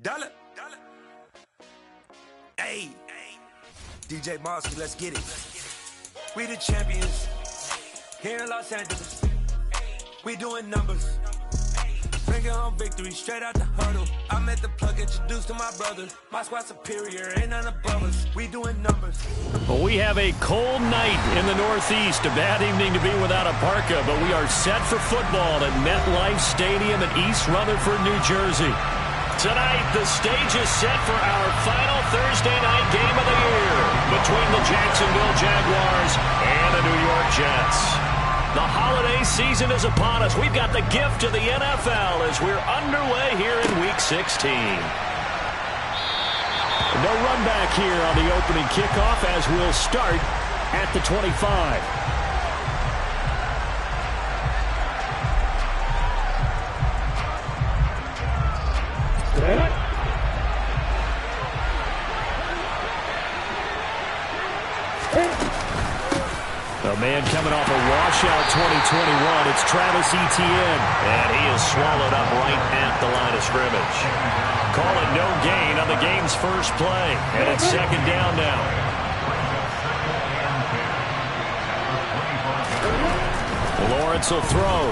Dollar. Hey, DJ Mosky, let's get it. We the champions here in Los Angeles. We doing numbers. Bringing home victory straight out the huddle. I'm at the plug, introduced to my brother. My squad superior, ain't none above us. We doing numbers. Well, we have a cold night in the Northeast. A bad evening to be without a parka, but we are set for football at MetLife Stadium in East Rutherford, New Jersey. Tonight, the stage is set for our final Thursday night game of the year between the Jacksonville Jaguars and the New York Jets. The holiday season is upon us. We've got the gift of the NFL as we're underway here in Week 16. No run back here on the opening kickoff as we'll start at the 25. A man coming off a washout 2021. It's Travis Etienne. And he is swallowed up right at the line of scrimmage. Call it no gain on the game's first play. And it's second down now. Lawrence will throw.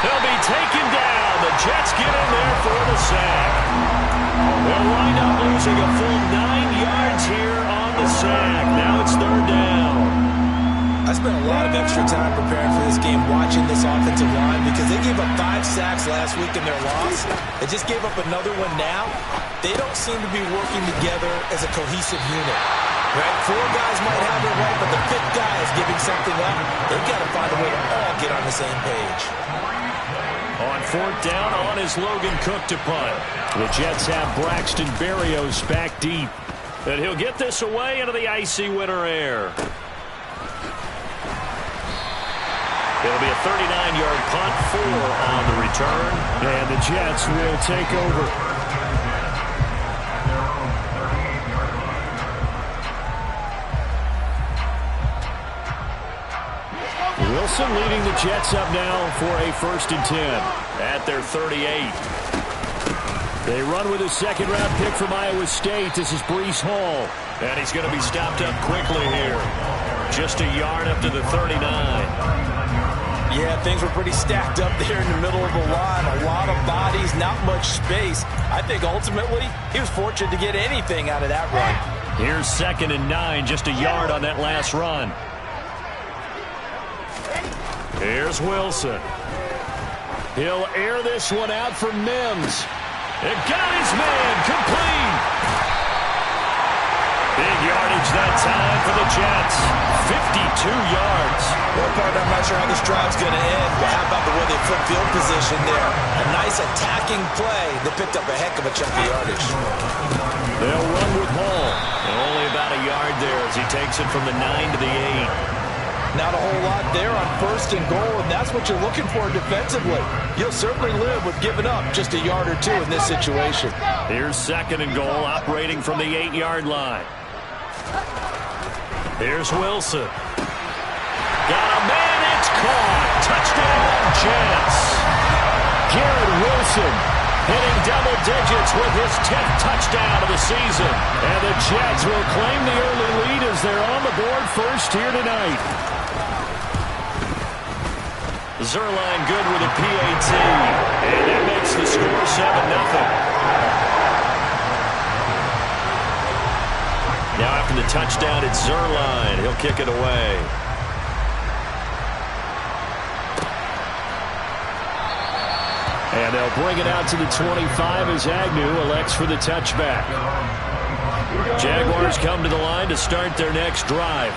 He'll be taken down. The Jets get in there for the sack. They'll wind up losing a full 9 yards here on the sack. Now it's third down. I spent a lot of extra time preparing for this game watching this offensive line because they gave up 5 sacks last week in their loss. They just gave up another one now. They don't seem to be working together as a cohesive unit. Right? 4 guys might have it right, but the 5th guy is giving something up. They've got to find a way to all get on the same page. On fourth down, on is Logan Cook to punt. The Jets have Braxton Berrios back deep. And he'll get this away into the icy winter air. It'll be a 39-yard punt, 4 on the return. And the Jets will take over. Wilson leading the Jets up now for a 1st and 10 at their 38. They run with a second-round pick from Iowa State. This is Breece Hall. And he's going to be stopped up quickly here. Just a yard up to the 39. Yeah, things were pretty stacked up there in the middle of the line. A lot of bodies, not much space. I think ultimately he was fortunate to get anything out of that run. Here's 2nd and 9, just a yard on that last run. Here's Wilson. He'll air this one out for Mims. It got his man complete. Big yardage that time for the Jets. 52 yards. Well, partner, I'm not sure how this drive's going to end, but how about the way they flip field position there? A nice attacking play that picked up a heck of a chunk of yardage. They'll run with Hall. And only about a yard there as he takes it from the 9 to the 8. Not a whole lot there on 1st and goal, and that's what you're looking for defensively. You'll certainly live with giving up just a yard or 2 in this situation. Here's 2nd and goal, operating from the 8-yard line. Here's Wilson. Got a man, it's caught. Touchdown, Jets. Garrett Wilson hitting double digits with his 10th touchdown of the season. And the Jets will claim the early lead as they're on the board first here tonight. Zerline good with a PAT. And that makes the score 7-0. Now after the touchdown, it's Zerline. He'll kick it away. And they'll bring it out to the 25 as Agnew elects for the touchback. Jaguars come to the line to start their next drive.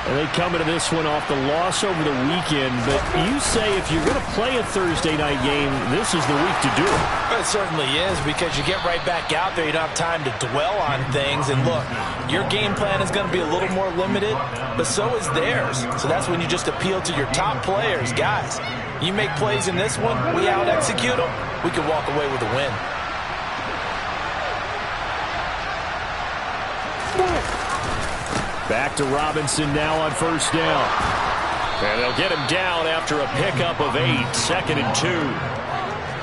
And they come into this one off the loss over the weekend. But you say if you're going to play a Thursday night game, this is the week to do it. It certainly is, because you get right back out there. You don't have time to dwell on things. And look, your game plan is going to be a little more limited, but so is theirs. So that's when you just appeal to your top players. Guys, you make plays in this one, we out-execute them, we can walk away with a win. Back to Robinson now on 1st down. And they'll get him down after a pickup of 8, 2nd and 2.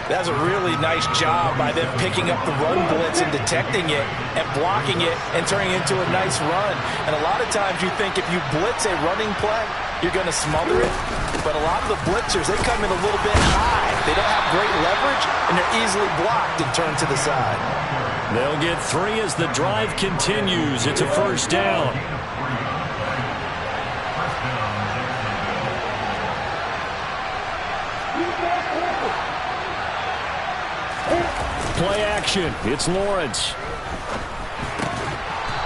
That's a really nice job by them picking up the run blitz and detecting it and blocking it and turning it into a nice run. And a lot of times you think if you blitz a running play, you're going to smother it. But a lot of the blitzers, they come in a little bit high. They don't have great leverage, and they're easily blocked and turned to the side. They'll get 3 as the drive continues. It's a first down. Play action. It's Lawrence.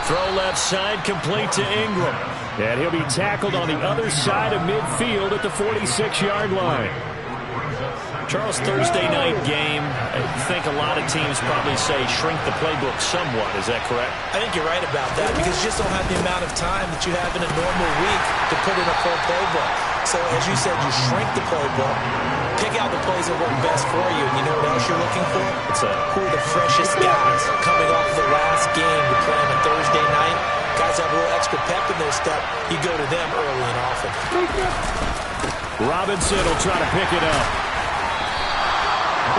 Throw left side, complete to Ingram. And he'll be tackled on the other side of midfield at the 46-yard line. Charles, Thursday night game, I think a lot of teams probably say shrink the playbook somewhat. Is that correct? I think you're right about that because you just don't have the amount of time that you have in a normal week to put in a full playbook. So as you said, you shrink the playbook, pick out the plays that work best for you. And you know what else you're looking for? Who are the freshest guys coming off the last game to play on a Thursday night? Guys have a little extra pep in their step. You go to them early and often. Robinson will try to pick it up.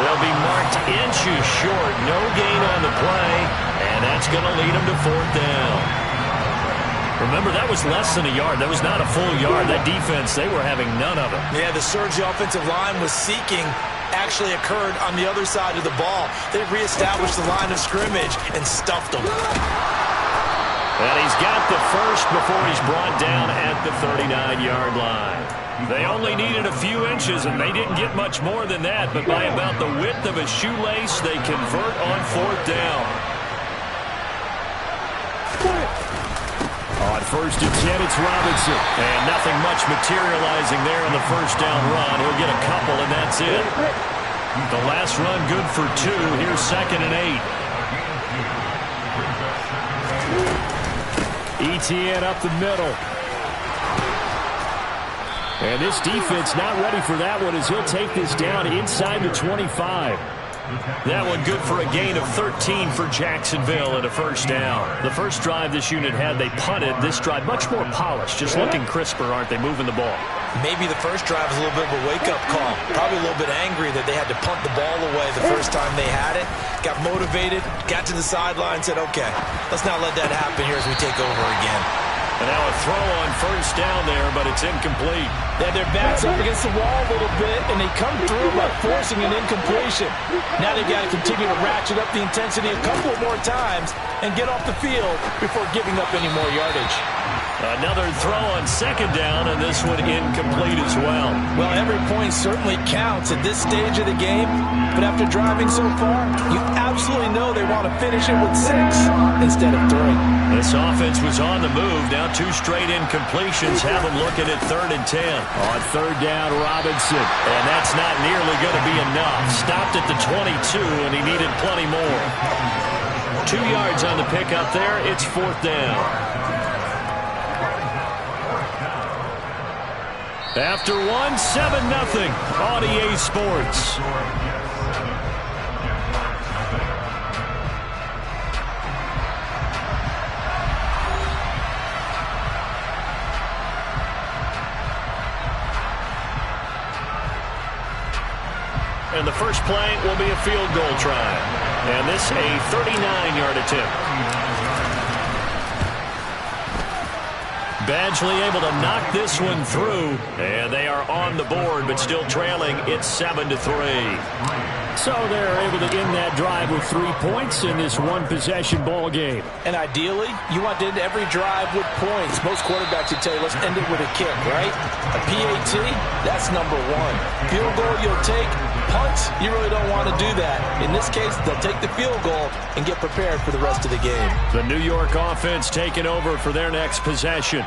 They'll be marked inches short. No gain on the play, and that's going to lead them to 4th down. Remember, that was less than a yard. That was not a full yard. That defense, they were having none of it. Yeah, the surge the offensive line was seeking actually occurred on the other side of the ball. They reestablished the line of scrimmage and stuffed them. And he's got the first before he's brought down at the 39-yard line. They only needed a few inches, and they didn't get much more than that. But by about the width of a shoelace, they convert on 4th down. On 1st and 10, it's Robinson. And nothing much materializing there on the first down run. He'll get a couple, and that's it. The last run good for 2. Here's 2nd and 8. ETN up the middle. And this defense not ready for that one as he'll take this down inside the 25. That one good for a gain of 13 for Jacksonville and a first down. The first drive this unit had, they punted. This drive much more polished, just looking crisper, aren't they, moving the ball? Maybe the first drive was a little bit of a wake-up call. Probably a little bit angry that they had to punt the ball away the first time they had it. Got motivated, got to the sideline, said, okay, let's not let that happen here as we take over again. And now a throw on first down there, but it's incomplete. Yeah, their backs up against the wall a little bit, and they come through by forcing an incompletion. Now they've got to continue to ratchet up the intensity a couple more times and get off the field before giving up any more yardage. Another throw on 2nd down, and this one incomplete as well. Well, every point certainly counts at this stage of the game, but after driving so far, you absolutely know they want to finish it with 6 instead of 3. This offense was on the move. Now 2 straight incompletions have them looking at 3rd and 10. On 3rd down, Robinson. And that's not nearly going to be enough. Stopped at the 22, and he needed plenty more. 2 yards on the pickup there. It's 4th down. After 1, 7-0 on EA Sports. And the first play will be a field goal try. And this a 39-yard attempt. Badgley able to knock this one through, and they are on the board, but still trailing. It's 7-3. So they're able to end that drive with 3 points in this one-possession ball game. And ideally, you want to end every drive with points. Most quarterbacks would tell you, let's end it with a kick, right? A PAT, that's number 1. Field goal you'll take. Punts, you really don't want to do that. In this case, they'll take the field goal and get prepared for the rest of the game. The New York offense taking over for their next possession.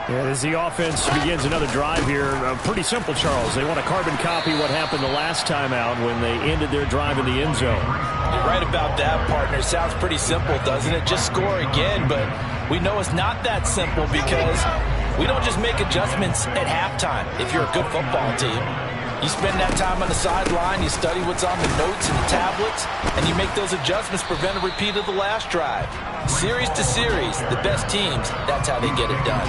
Yeah, as the offense begins another drive here, pretty simple, Charles. They want to carbon copy what happened the last time out when they ended their drive in the end zone. You're right about that, partner. Sounds pretty simple, doesn't it? Just score again, but we know it's not that simple because we don't just make adjustments at halftime if you're a good football team. You spend that time on the sideline, you study what's on the notes and the tablets, and you make those adjustments, prevent a repeat of the last drive. Series to series, the best teams, that's how they get it done.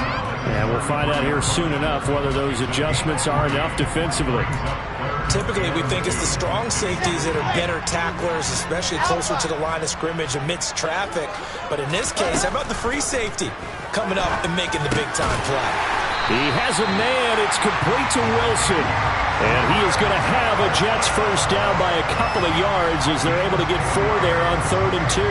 And we'll find out here soon enough whether those adjustments are enough defensively. Typically, we think it's the strong safeties that are better tacklers, especially closer to the line of scrimmage amidst traffic. But in this case, how about the free safety coming up and making the big-time play? He has a man. It's complete to Wilson. And he is going to have a Jets first down by a couple of yards as they're able to get 4 there on 3rd and 2.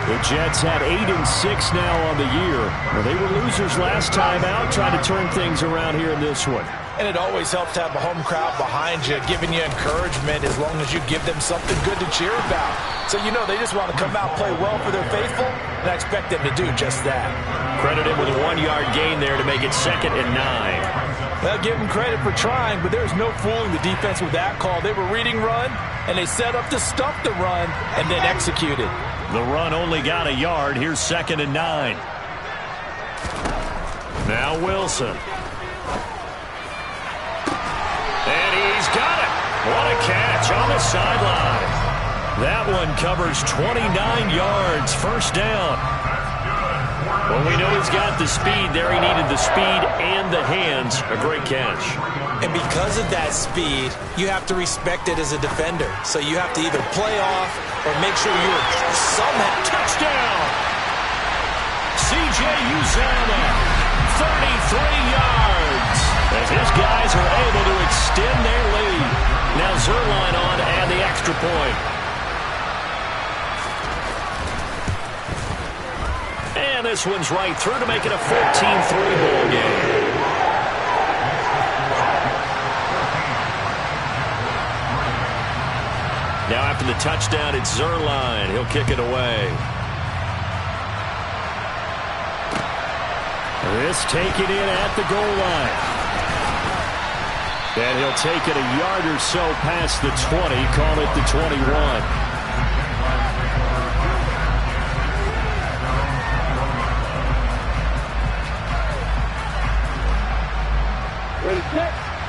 The Jets had 8-6 now on the year. Well, they were losers last time out, trying to turn things around here in this one. And it always helps to have a home crowd behind you, giving you encouragement as long as you give them something good to cheer about. So you know they just want to come out, play well for their faithful, and I expect them to do just that. Credit him with a 1-yard gain there to make it 2nd and 9. Well, give him credit for trying, but there's no fooling the defense with that call. They were reading run, and they set up to stop the run and then executed. The run only got a yard. Here's 2nd and 9. Now Wilson. And he's got it. What a catch on the sideline. That one covers 29 yards. First down. Well, we know he's got the speed there. He needed the speed and the hands. A great catch. And because of that speed, you have to respect it as a defender. So you have to either play off or make sure you're somehow. Touchdown! C.J. Uzomah, 33 yards. As his guys are able to extend their lead. Now Zerline on to add the extra point. And this one's right through to make it a 14-3 ball game. Now after the touchdown, it's Zerline. He'll kick it away. This taken in at the goal line. And he'll take it a yard or so past the 20, call it the 21.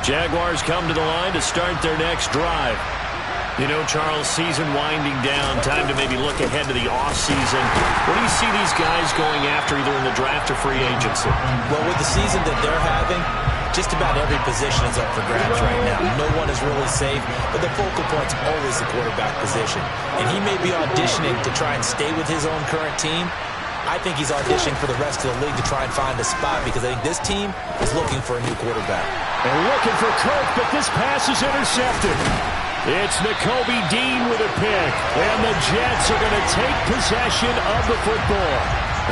Jaguars come to the line to start their next drive. You know, Charles, season winding down, time to maybe look ahead to the offseason. What do you see these guys going after either in the draft or free agency? Well, with the season that they're having, just about every position is up for grabs right now. No one is really safe, but the focal point's always the quarterback position. And he may be auditioning to try and stay with his own current team. I think he's auditioning for the rest of the league to try and find a spot because I think this team is looking for a new quarterback. And looking for Kirk, but this pass is intercepted. It's Nakobe Dean with a pick, and the Jets are going to take possession of the football.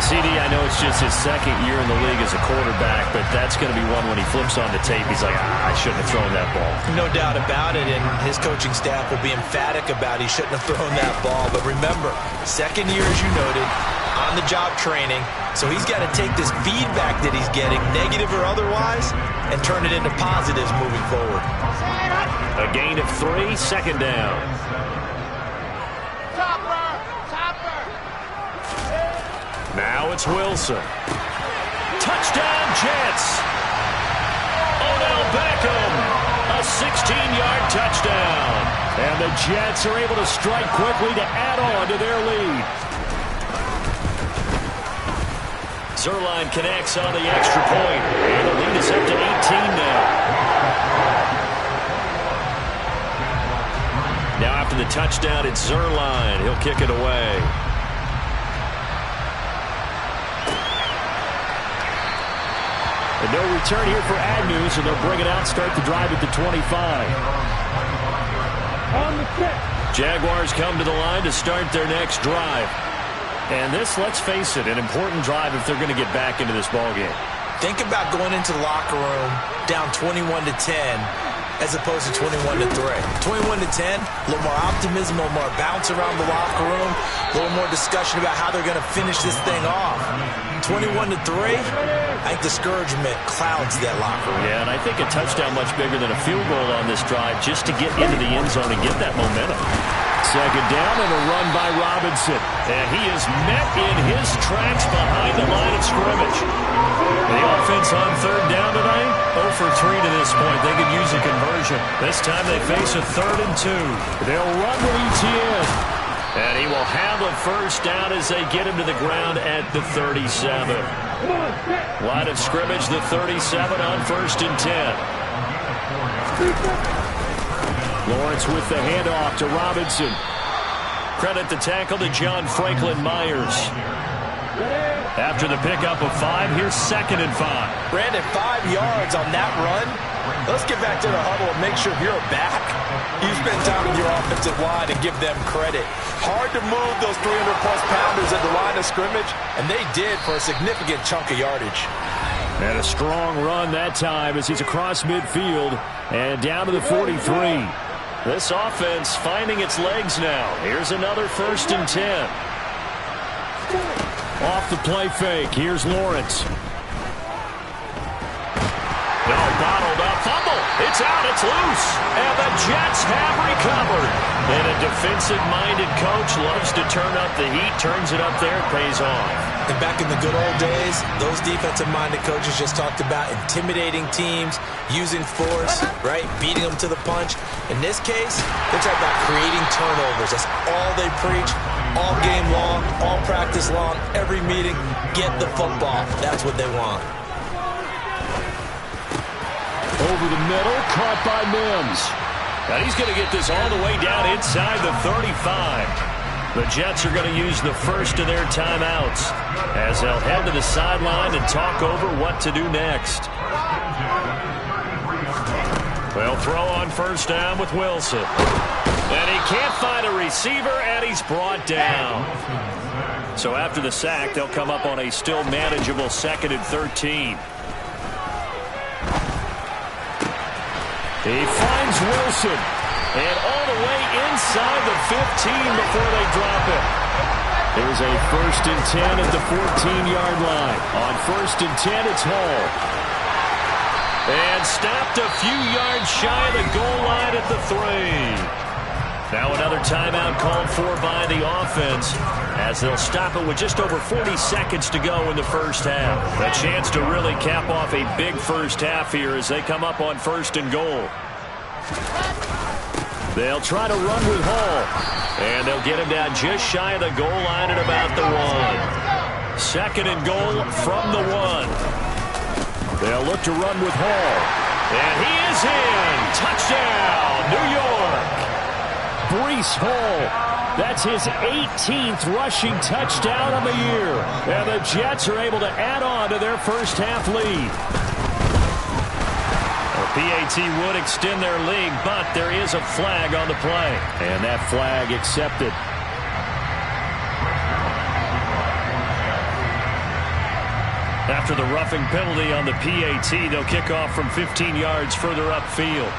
CD, I know it's just his 2nd year in the league as a quarterback, but that's going to be one when he flips on the tape, he's like, I shouldn't have thrown that ball. No doubt about it, and his coaching staff will be emphatic about he shouldn't have thrown that ball. But remember, 2nd year, as you noted, on-the-job training, so he's got to take this feedback that he's getting, negative or otherwise, and turn it into positives moving forward. A gain of 3, 2nd down. Now it's Wilson. Touchdown, Jets. Odell Beckham, a 16-yard touchdown. And the Jets are able to strike quickly to add on to their lead. Zerline connects on the extra point. And the lead is up to 18 now. Now after the touchdown, it's Zerline. He'll kick it away. And no return here for Agnew, so they'll bring it out, start the drive at the 25. On the kick. Jaguars come to the line to start their next drive. And this, let's face it, an important drive if they're going to get back into this ballgame. Think about going into the locker room down 21-10 as opposed to 21-3. 21-10, a little more optimism, a little more bounce around the locker room, a little more discussion about how they're going to finish this thing off. 21-3, I think discouragement clouds that locker room. Yeah, and I think a touchdown much bigger than a field goal on this drive just to get into the end zone and get that momentum. 2nd down and a run by Robinson. And he is met in his tracks behind the line of scrimmage. The offense on 3rd down tonight, 0 for 3 to this point. They could use a conversion. This time they face a 3rd and 2. They'll run with ETN. And he will have a first down as they get him to the ground at the 37. Line of scrimmage, the 37 on 1st and 10. Lawrence with the handoff to Robinson. Credit the tackle to John Franklin Myers. After the pickup of 5, here's 2nd and 5. Brandon, 5 yards on that run. Let's get back to the huddle and make sure you're back. You spend time with your offensive line and give them credit. Hard to move those 300-plus pounders at the line of scrimmage, and they did for a significant chunk of yardage. And a strong run that time as he's across midfield and down to the 43. This offense finding its legs now. Here's another 1st and 10. Off the play fake. Here's Lawrence. No, bottled up. Fumble. It's out. It's loose. And the Jets have recovered. And a defensive-minded coach loves to turn up the heat. Turns it up there. Pays off. And back in the good old days, those defensive-minded coaches just talked about intimidating teams, using force, right, beating them to the punch. In this case, they're talking about creating turnovers. That's all they preach, all game long, all practice long, every meeting. Get the football. That's what they want. Over the middle, caught by Mims. And he's going to get this all the way down inside the 35. The Jets are going to use the first of their timeouts as they'll head to the sideline and talk over what to do next. They'll throw on 1st down with Wilson. And he can't find a receiver, and he's brought down. So after the sack, they'll come up on a still manageable 2nd and 13. He finds Wilson. And all the way inside the 15 before they drop it. There's a 1st and 10 at the 14-yard line. On 1st and 10, it's Hall. And stopped a few yards shy of the goal line at the 3. Now another timeout called for by the offense as they'll stop it with just over 40 seconds to go in the first half. A chance to really cap off a big first half here as they come up on 1st and goal. They'll try to run with Hall. And they'll get him down just shy of the goal line at about the 1. 2nd and goal from the 1. They'll look to run with Hall. And he is in. Touchdown, New York. Breece Hall. That's his 18th rushing touchdown of the year. And the Jets are able to add on to their first half lead. PAT would extend their lead, but there is a flag on the play. And that flag accepted. After the roughing penalty on the PAT, they'll kick off from 15 yards further upfield.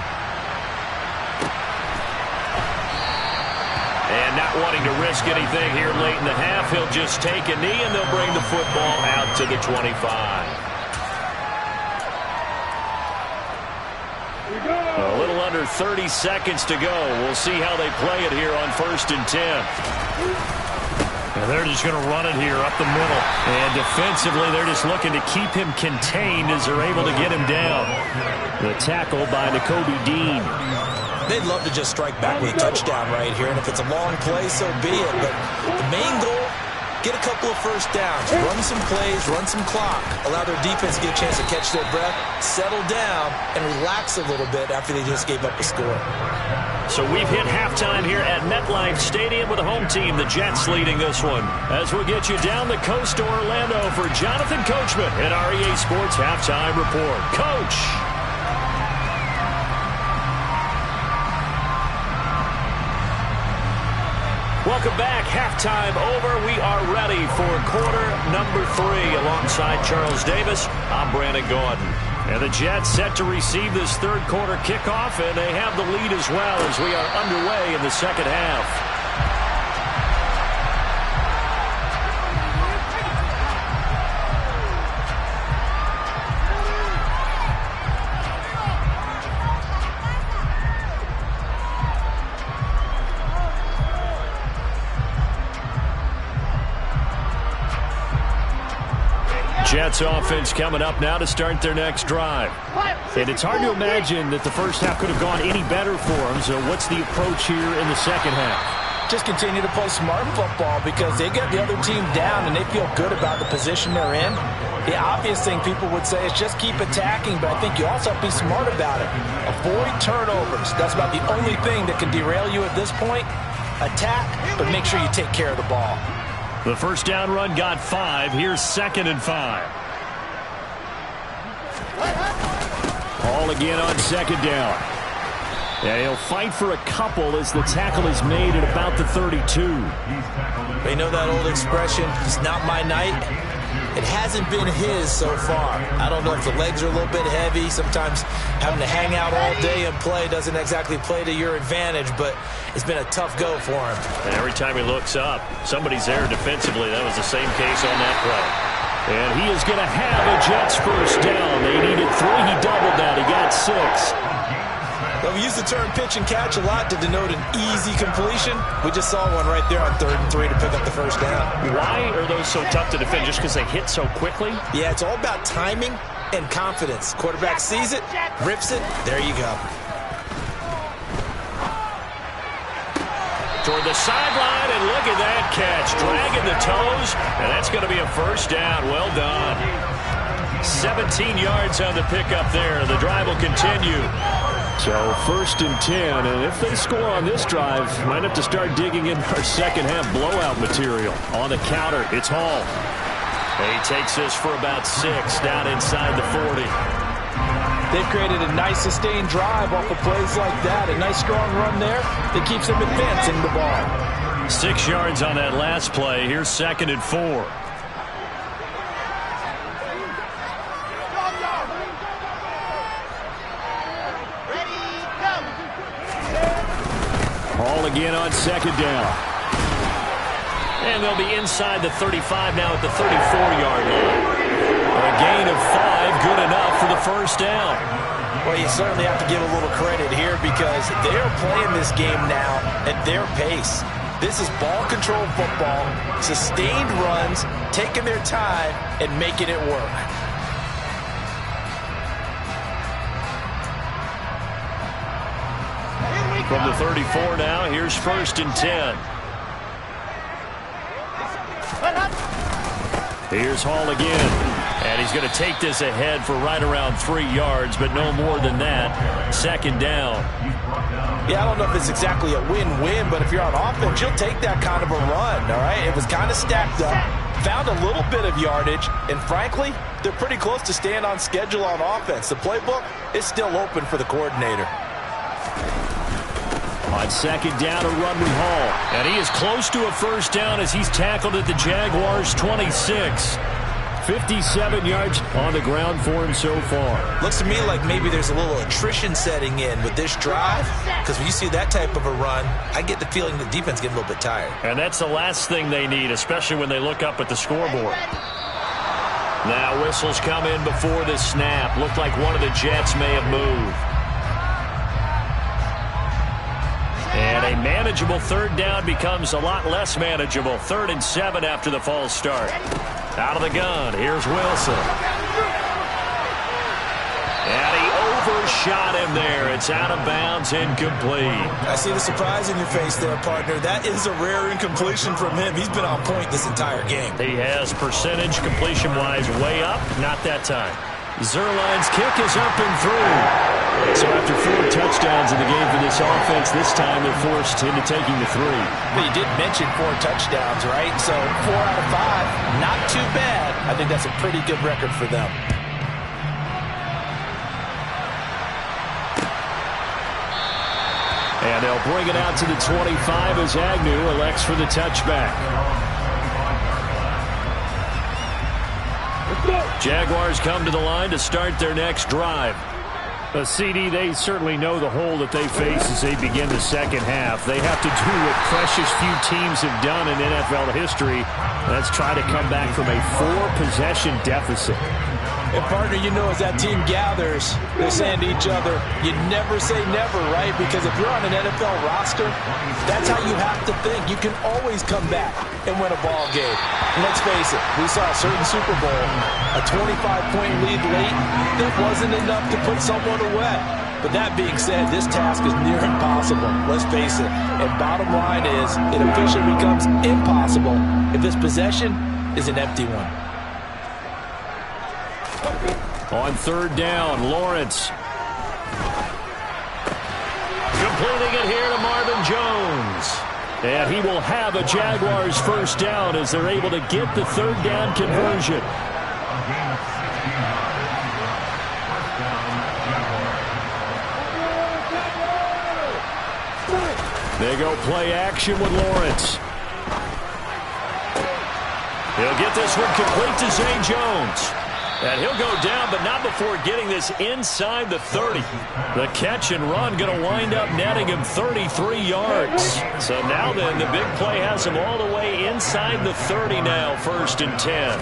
And not wanting to risk anything here late in the half, he'll just take a knee and they'll bring the football out to the 25. A little under 30 seconds to go. We'll see how they play it here on 1st and 10. And they're just going to run it here up the middle. And defensively, they're just looking to keep him contained as they're able to get him down. The tackle by Nakobe Dean. They'd love to just strike back with a touchdown right here. And if it's a long play, so be it. But the main goal, get a couple of first downs, run some plays, run some clock, allow their defense to get a chance to catch their breath, settle down, and relax a little bit after they just gave up a score. So we've hit halftime here at MetLife Stadium with the home team, the Jets, leading this one. As we'll get you down the coast to Orlando for Jonathan Coachman at our EA Sports Halftime Report. Coach! Welcome back. Halftime over. We are ready for quarter number 3 alongside Charles Davis. I'm Brandon Gordon. And the Jets set to receive this third quarter kickoff, and they have the lead as well as we are underway in the second half. Jets offense coming up now to start their next drive. And it's hard to imagine that the first half could have gone any better for them. So what's the approach here in the second half? Just continue to play smart football because they got the other team down and they feel good about the position they're in. The obvious thing people would say is just keep attacking, but I think you also have to be smart about it. Avoid turnovers. That's about the only thing that can derail you at this point. Attack, but make sure you take care of the ball. The first down run got 5. Here's 2nd and 5. Hall again on 2nd down. Yeah, he'll fight for a couple as the tackle is made at about the 32. You know that old expression, it's not my night? It hasn't been his so far. I don't know if the legs are a little bit heavy. Sometimes having to hang out all day and play doesn't exactly play to your advantage, but it's been a tough go for him. And every time he looks up, somebody's there defensively. That was the same case on that play. And he is going to have a Jets first down. They needed 3. He doubled that. He got 6. Well, we use the term pitch and catch a lot to denote an easy completion. We just saw one right there on 3rd and 3 to pick up the first down. Why are those so tough to defend? Just because they hit so quickly? Yeah, it's all about timing and confidence. Quarterback sees it, rips it, there you go. Toward the sideline, and look at that catch. Dragging the toes, and that's going to be a first down. Well done. 17 yards on the pickup there. The drive will continue. So 1st and 10, and if they score on this drive, might have to start digging in our second half blowout material. On the counter, it's Hall. He takes this for about 6 down inside the 40. They've created a nice sustained drive off of plays like that. A nice strong run there that keeps them advancing the ball. 6 yards on that last play. Here's 2nd and 4. Hall again on 2nd down. And they'll be inside the 35 now at the 34-yard line. A gain of 5, good enough for the first down. Well, you certainly have to give a little credit here because they're playing this game now at their pace. This is ball control football, sustained runs, taking their time and making it work. From the 34 now, here's 1st and 10. Here's Hall again. And he's going to take this ahead for right around 3 yards, but no more than that. 2nd down. Yeah, I don't know if it's exactly a win-win, but if you're on offense, you'll take that kind of a run, all right? It was kind of stacked up, found a little bit of yardage, and frankly, they're pretty close to staying on schedule on offense. The playbook is still open for the coordinator. On 2nd down, a run with Hall. And he is close to a first down as he's tackled at the Jaguars' 26. 57 yards on the ground for him so far. Looks to me like maybe there's a little attrition setting in with this drive, because when you see that type of a run, I get the feeling the defense getting a little bit tired. And that's the last thing they need, especially when they look up at the scoreboard. Now whistles come in before the snap. Looked like one of the Jets may have moved. And a manageable 3rd down becomes a lot less manageable. 3rd and 7 after the false start. Out of the gun, here's Wilson. And he overshot him there. It's out of bounds, incomplete. I see the surprise in your face there, partner. That is a rare incompletion from him. He's been on point this entire game. He has percentage completion-wise way up. Not that time. Zerline's kick is up and through. So after 4 touchdowns in the game for this offense, this time they're forced into taking the 3. But you did mention 4 touchdowns, right? So 4 out of 5, not too bad. I think that's a pretty good record for them. And they'll bring it out to the 25 as Agnew elects for the touchback. Jaguars come to the line to start their next drive. CD, they certainly know the hole that they face as they begin the second half. They have to do what precious few teams have done in NFL history. That's try to come back from a 4-possession deficit. And, partner, you know, as that team gathers, they're saying to each other, you never say never, right? Because if you're on an NFL roster, that's how you have to think. You can always come back and win a ball game. And let's face it, we saw a certain Super Bowl, a 25-point lead late, that wasn't enough to put someone away. But that being said, this task is near impossible. Let's face it. And bottom line is, it officially becomes impossible if this possession is an empty one. On third down, Lawrence. Completing it here to Marvin Jones. And he will have a Jaguars first down as they're able to get the third down conversion. They go play action with Lawrence. He'll get this one complete to Zay Jones. And he'll go down, but not before getting this inside the 30. The catch and run going to wind up netting him 33 yards. So now then, the big play has him all the way inside the 30 now, 1st and 10.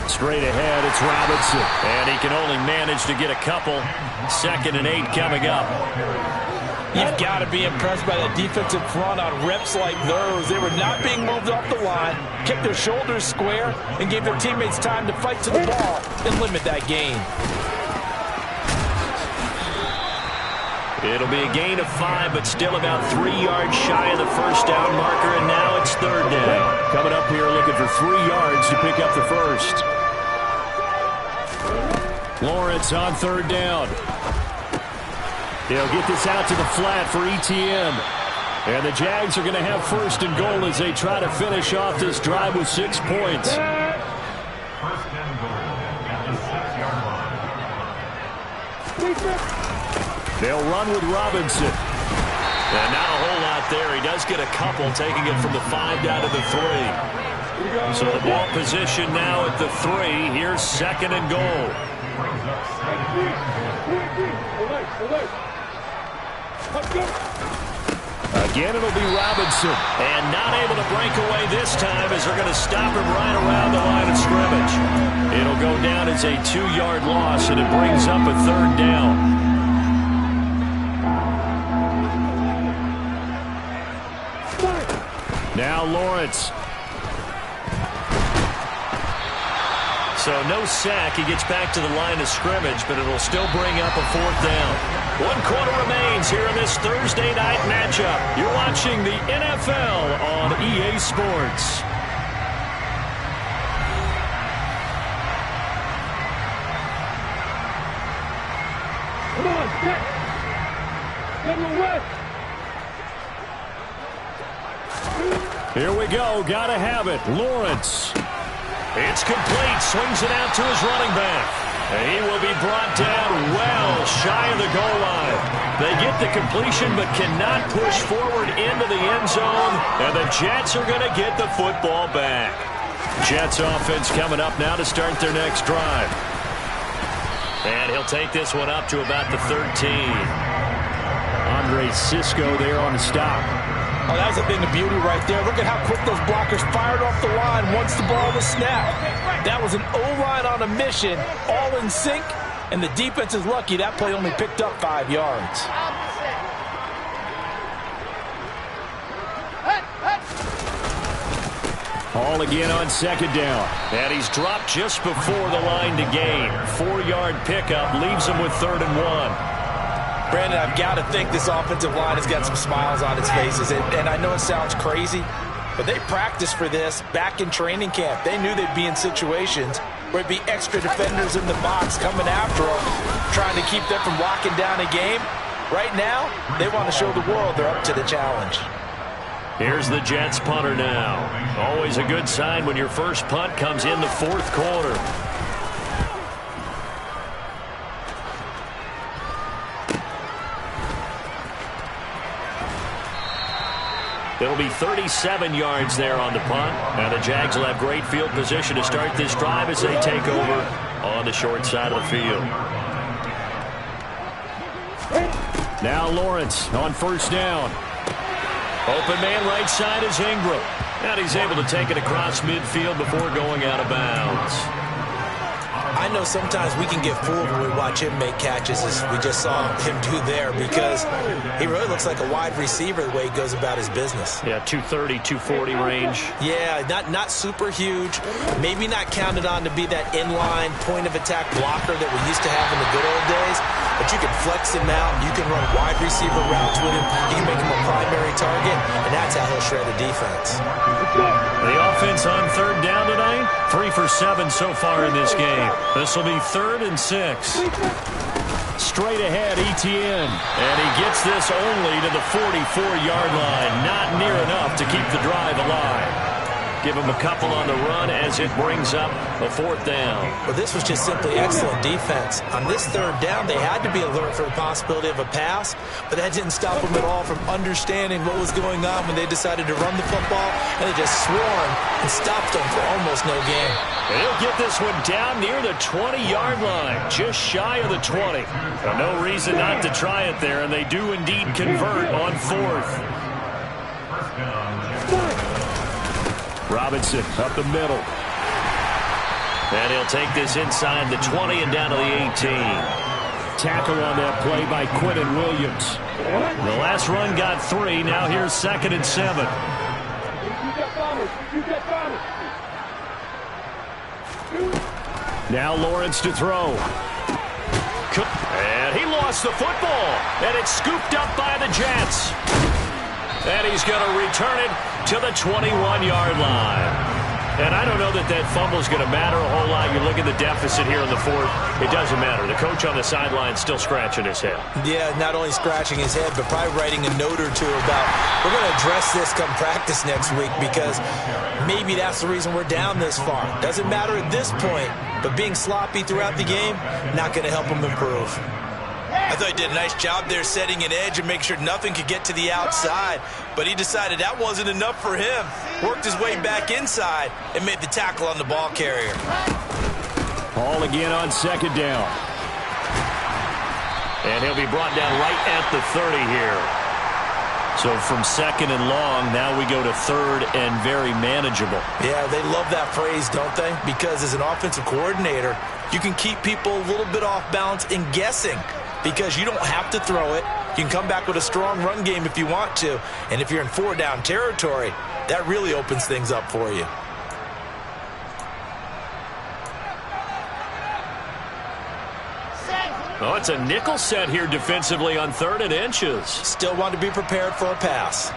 Straight ahead, it's Robinson. And he can only manage to get a couple. 2nd and 8 coming up. You've got to be impressed by that defensive front on reps like those. They were not being moved off the line, kept their shoulders square, and gave their teammates time to fight to the ball and limit that gain. It'll be a gain of 5, but still about 3 yards shy of the first down marker, and now it's third down. Coming up here looking for 3 yards to pick up the first. Lawrence on third down. He'll get this out to the flat for ETN. And the Jags are going to have 1st and goal as they try to finish off this drive with 6 points. They'll run with Robinson. And not a whole lot there. He does get a couple, taking it from the 5 down to the 3. So the ball position now at the 3. Here's 2nd and goal. Again, it'll be Robinson. And not able to break away this time as they're going to stop him right around the line of scrimmage. It'll go down as a 2-yard loss, and it brings up a 3rd down. Now Lawrence. So no sack. He gets back to the line of scrimmage, but it'll still bring up a 4th down. 1 quarter remains here in this Thursday night matchup. You're watching the NFL on EA Sports. Come on, get him away. Here we go. Gotta have it. Lawrence. It's complete. Swings it out to his running back. And he will be brought down well shy of the goal line. They get the completion but cannot push forward into the end zone. And the Jets are going to get the football back. Jets offense coming up now to start their next drive. And he'll take this one up to about the 13. Andre Cisco there on the stop. Oh, that was a thing of beauty right there. Look at how quick those blockers fired off the line once the ball was snapped. That was an O-line on a mission, all in sync, and the defense is lucky that play only picked up 5 yards. Hall again on 2nd down. And he's dropped just before the line to gain. 4-yard pickup leaves him with 3rd and 1. Brandon, I've got to think this offensive line has got some smiles on its faces. And I know it sounds crazy, but they practiced for this back in training camp. They knew they'd be in situations where it'd be extra defenders in the box coming after them, trying to keep them from locking down a game. Right now, they want to show the world they're up to the challenge. Here's the Jets punter now. Always a good sign when your first punt comes in the 4th quarter. It'll be 37 yards there on the punt. And the Jags will have great field position to start this drive as they take over on the short side of the field. Now Lawrence on 1st down. Open man right side is Ingram. And he's able to take it across midfield before going out of bounds. I know sometimes we can get fooled when we watch him make catches, as we just saw him do there, because he really looks like a wide receiver the way he goes about his business. Yeah, 230, 240 range. Yeah, not super huge. Maybe not counted on to be that inline point-of-attack blocker that we used to have in the good old days, but you can flex him out. You can run wide receiver routes with him. You can make him a primary target, and that's how he'll shred a defense. The offense on 3rd down tonight, 3 for 7 so far in this game. This will be 3rd and 6. Straight ahead, Etienne. And he gets this only to the 44-yard line. Not near enough to keep the drive alive. Give him a couple on the run as it brings up a 4th down. Well, this was just simply excellent defense. On this 3rd down, they had to be alert for the possibility of a pass, but that didn't stop them at all from understanding what was going on when they decided to run the football, and they just swarmed and stopped them for almost no gain. And he'll get this one down near the 20-yard line, just shy of the 20. Now, no reason not to try it there, and they do indeed convert on 4th. Robinson up the middle. And he'll take this inside the 20 and down to the 18. Tackle on that play by Quinton Williams. The last run got 3. Now here's 2nd and 7. Now Lawrence to throw. And he lost the football. And it's scooped up by the Jets. And he's going to return it to the 21-yard line. And I don't know that that fumble is going to matter a whole lot. You look at the deficit here in the 4th. It doesn't matter. The coach on the sideline still scratching his head. Yeah, not only scratching his head, but probably writing a note or two about, we're going to address this come practice next week, because maybe that's the reason we're down this far. Doesn't matter at this point, but being sloppy throughout the game, not going to help him improve. I thought he did a nice job there setting an edge and making sure nothing could get to the outside. But he decided that wasn't enough for him. Worked his way back inside and made the tackle on the ball carrier. Ball again on 2nd down. And he'll be brought down right at the 30 here. So from 2nd and long, now we go to 3rd and very manageable. Yeah, they love that phrase, don't they? Because as an offensive coordinator, you can keep people a little bit off balance and guessing. Because you don't have to throw it. You can come back with a strong run game if you want to. And if you're in 4-down territory, that really opens things up for you. Oh, it's a nickel set here defensively on 3rd and inches. Still want to be prepared for a pass.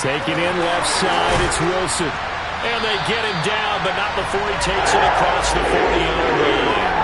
Taking in left side, it's Wilson. And they get him down, but not before he takes it across the 40-yard line.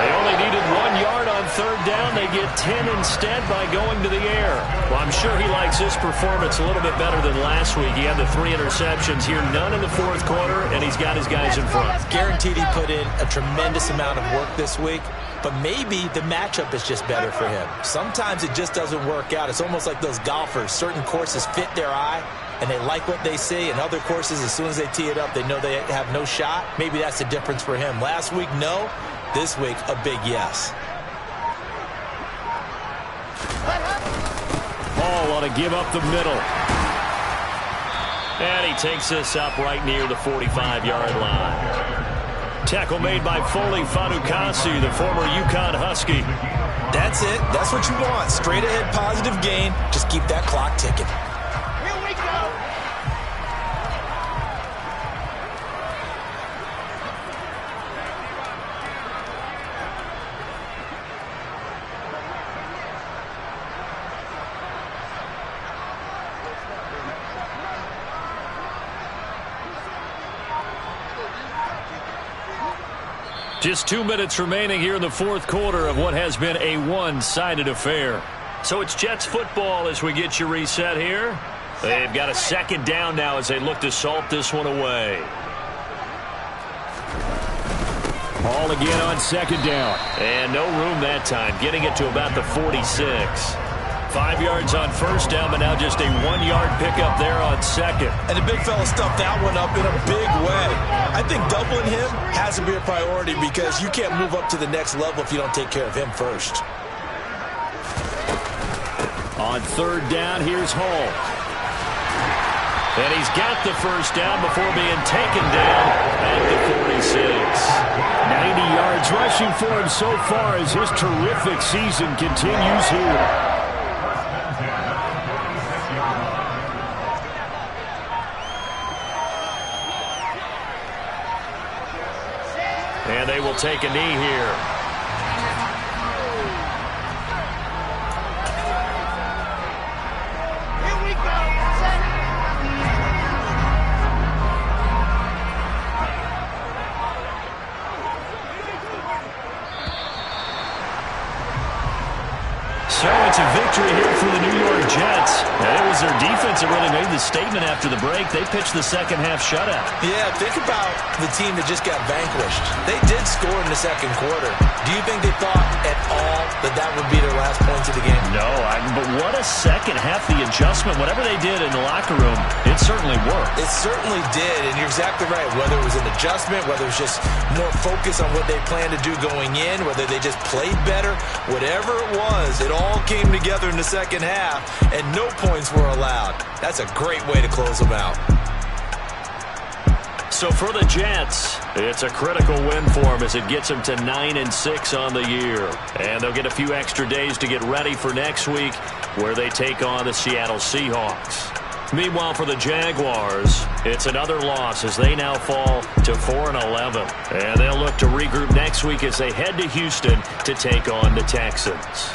They only needed 1 yard on 3rd down. They get 10 instead by going to the air. Well, I'm sure he likes his performance a little bit better than last week. He had the 3 interceptions here, none in the 4th quarter, and he's got his guys in front. Guaranteed he put in a tremendous amount of work this week, but maybe the matchup is just better for him. Sometimes it just doesn't work out. It's almost like those golfers. Certain courses fit their eye, and they like what they see. And other courses, as soon as they tee it up, they know they have no shot. Maybe that's the difference for him. Last week, no. This week, a big yes. Ball ought to give up the middle. And he takes this up right near the 45-yard line. Tackle made by Foley Fatukasi, the former UConn Husky. That's it. That's what you want. Straight ahead positive gain. Just keep that clock ticking. Just 2 minutes remaining here in the 4th quarter of what has been a one-sided affair. So it's Jets football as we get you reset here. They've got a 2nd down now as they look to salt this one away. Ball again on 2nd down. And no room that time, getting it to about the 46. 5 yards on 1st down, but now just a 1-yard pickup there on 2nd. And the big fella stuffed that one up in a big way. I think doubling him has to be a priority because you can't move up to the next level if you don't take care of him first. On 3rd down, here's Hall. And he's got the 1st down before being taken down at the 46. 90 yards rushing for him so far as his terrific season continues here. And they will take a knee here. So it's a victory here for the New York Jets. And it was their defense that really made the statement after the break. They pitched the second half shutout. Yeah, think about the team that just got vanquished. They did score in the second quarter. Do you think they thought at all that that would be their last points of the game? No, but what a second half. The adjustment, whatever they did in the locker room, it certainly worked. It certainly did, and you're exactly right. Whether it was an adjustment, whether it was just more focus on what they planned to do going in, whether they just played better, whatever it was, it all came together in the second half, and no points were allowed. That's a great way to close them out. So for the Jets, it's a critical win for them as it gets them to 9-6 on the year. And they'll get a few extra days to get ready for next week where they take on the Seattle Seahawks. Meanwhile, for the Jaguars, it's another loss as they now fall to 4-11. And they'll look to regroup next week as they head to Houston to take on the Texans.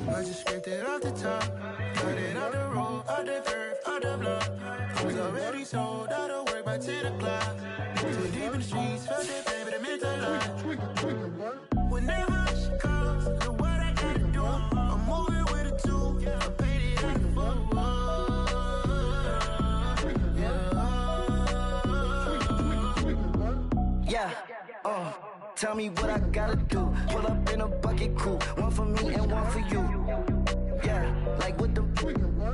I just scraped it off the top, cut it on the road, on the curve, on the block. Was already sold out of work by 10 o'clock. Too deep in the streets, felt it, baby, the mental line. Whenever she calls, look what I gotta do. I'm moving with a two, I paid it out the full. Yeah, tell me what I gotta do. Pull up in a bucket coupe, one for me and one for you. Yeah, like what the